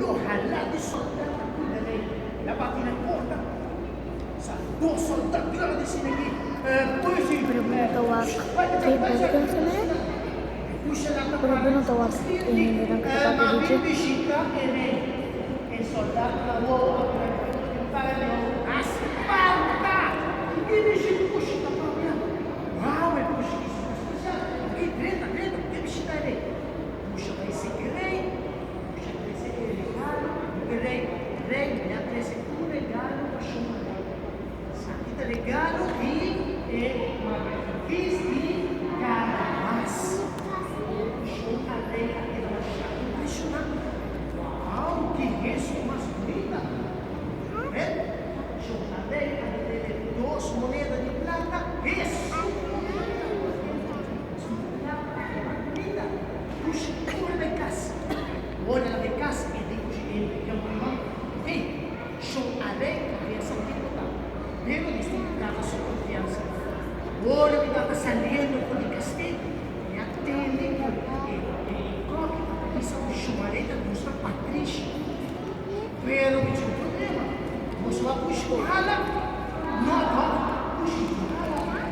lo jalado e soldato lei la battina in porta sa due soldati la decine che poi si Tawag kay Balikan sa na tawag ini ng kapatid dito. Visita e il soldato la uovo para asparta e dice uscita proprio wow e uscita che prenda che uscita lei uscita esse che lei uscita esse che regalo che lei mi ha preso un regalo per sciomare sa regalo e visti caras wow, que isso, mas linda! Jornaleira de duas moedas de plata, isso! Linda! Puxa, olha de casa. Olha de casa e de irmão. Ei, jornaleira, criança de botar. Vendo isso, dava sua confiança. Olha, me dava saliendo com o castigo. Me atende, chumareta mostra Patrícia. Pero me tinha um problema. Mostra a puxada. Não, puxa.